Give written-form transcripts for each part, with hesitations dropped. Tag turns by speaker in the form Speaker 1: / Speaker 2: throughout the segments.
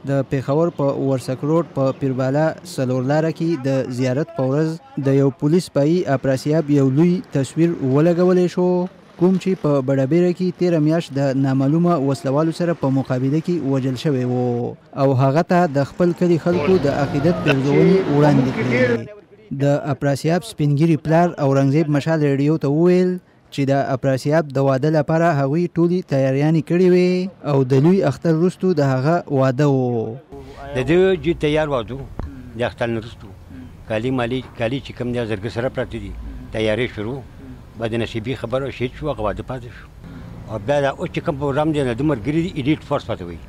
Speaker 1: د پیښور په ورسک روډ په پیربالا څلورلاره کې د زیارت په ورځ د یو پولیس پایي اپراسیاب یو لوی تصویر ولګولی شو، کوم چې په بډابیره کې تیره میاشت د نامعلومه وسلوالو سره په مقابله کې وژل شوی و او هغه ته د خپل کلي خلکو د عقیدت پیرزونې وړاندې کړې. د اپراسیاب سپینګیري پلار اورنګزیب مشال ریډیو ته وویل چې د اپراسیاب د واده لپاره هغوی ټولې تیاریانې کړې وې او د لوی اختر وروستو د هغه واده و.
Speaker 2: د ده جي تیار وادو د اختر نه وروستو کالي چې کوم دی زرګر سره پراته دي تیاری شروع بدنصیبي خبره شهید شو هغه واده پاتې شو او بیا دا اوس چې کوم پروګرام دی د ملګري دي ایډیټ فورس پاتې وایي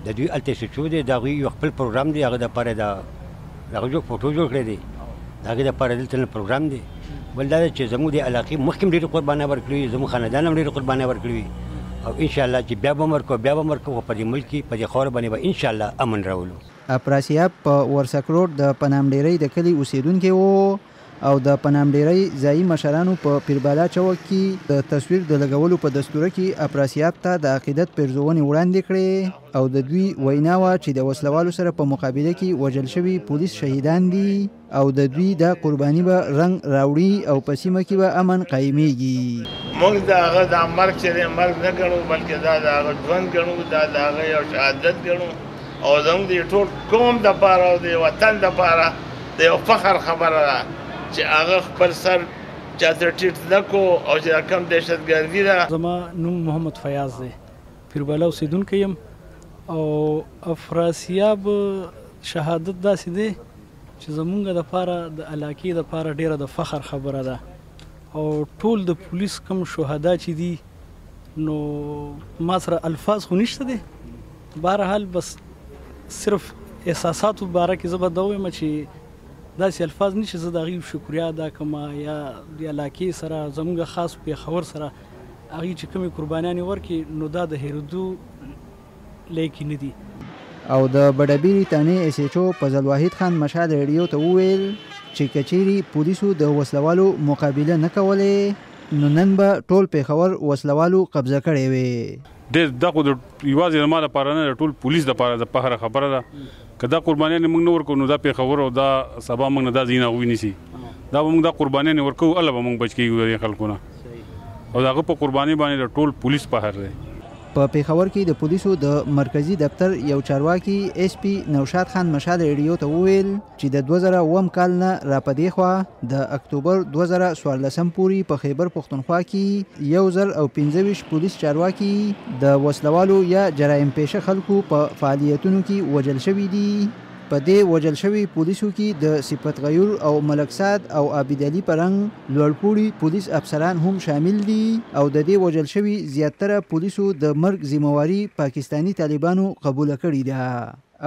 Speaker 2: د دوی هلته سټو دی د هغوی یو خپل پروګرام دی هغه دپاره د هغه جو فوټو جوړ کړی دی د هغې دپاره دلته پروګرام دی. بل دا چې زموږ د علاقې مخکې هم ډېرې قربانۍ ورکړې وي زموږ خاندان هم ډېرې قربانۍ ورکړې وي او انشاءالله چې بیا به هم ورکوو خو په دې ملک کې په دې خاوره باندې به انشاءالله امن راولو.
Speaker 1: اپراسیاب په ورسک روډ د پنامډیرۍ د کلي اوسیدونکی و او د پنامډیرۍ ځایي مشرانو په پیربالا چوک کې د تصویر د لګولو په دستوره کې اپراسیاب ته د عقیدت پیرزونې وړاندې کړې او د دوی وینا وه چې د وسلوالو سره په مقابله کې وژل شوي پولیس شهیدان دي او د دوی د قرباني به رنګ راوړي او په سیمه کې به امن قایمیږي.
Speaker 3: موږ د هغه دا مرګ چې دی مرګ نه ګڼو بلکې دا د هغه ژوند ګڼو دا د هغه یو شهادت ګڼو او زموږ د ټول قوم دپاره او د وطن دپاره د یو فخر خبره ده چې هغه خپل سر چاته ټیټ نه کو او چې کوم دهشتګردي ده.
Speaker 4: زما نوم محمد فیاض دی، پیربالا اوسیدونکی یم او افراسیاب شهادت داسې دی چې زمونږ دپاره د علاقې دپاره ډیره د فخر خبره ده او ټول د پولیس کم شهدا چې دي نو ما سره الفاظ خو نشته دی، بهرحال بس صرف احساساتو باره کې زه به دا ووایم چې داسې الفاظ نه چې زه د هغې شکریا ادا کړم یا د علاقې سره زموږ خاص پیښور سره هغې چې کومې قربانیانې ورکړي نو دا د هېرېدو لایقې نه دي.
Speaker 1: او د بډابیري تانې اس ایچ او فضل واحد خان مشال ریډیو ته وویل چې کچېرې پولیسو د وسلوالو مقابله نه کولې نو نن به ټول پیښور وسلوالو قبضه کړی وي.
Speaker 5: دا خو یوازې زما لپاره نه د ټول پولیس دپاره د فخره خبره ده که دا قربانیانې موږ نه ورکوو نو دا پیښور او دا سبا موږ نه دا ځایونه هغوی نیسي دا به موږ دا قربانیانې ورکوو الله به موږ بچ کېږو د دې خلکو نه او د هغه په قربانۍ باندې د ټول پولیس فخر دی.
Speaker 1: په پیښور کې د پولیسو د مرکزی دفتر یو چارواکي ایس پی نوشاد خان مشال ریډیو ته وویل چې د 2009 کال نه راپدې خوا د اکتوبر 2014 پورې په خیبر پښتونخوا کې 1025 پولیس چارواکي د وسلوالو یا جرایم پیشه خلکو په فعالیتونو کې وژل شوي دي. په دې وژل شوي پولیسو کې د صفت غیور او ملک سعد او عابد علي پرنګ لوړپوړي پولیس افسران هم شامل دي او د دې وژل شوي زیاتره پولیسو د مرګ ذمہواري پاکستانی طالبانو قبوله کړې ده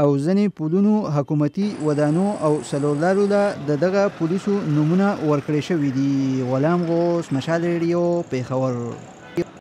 Speaker 1: او ځینې پولونو حکومتي ودانو او څلورلارو له دغه پولیسو نومونه ورکړې شوي دي. غلام غوث، مشال ریډیو، پیښور.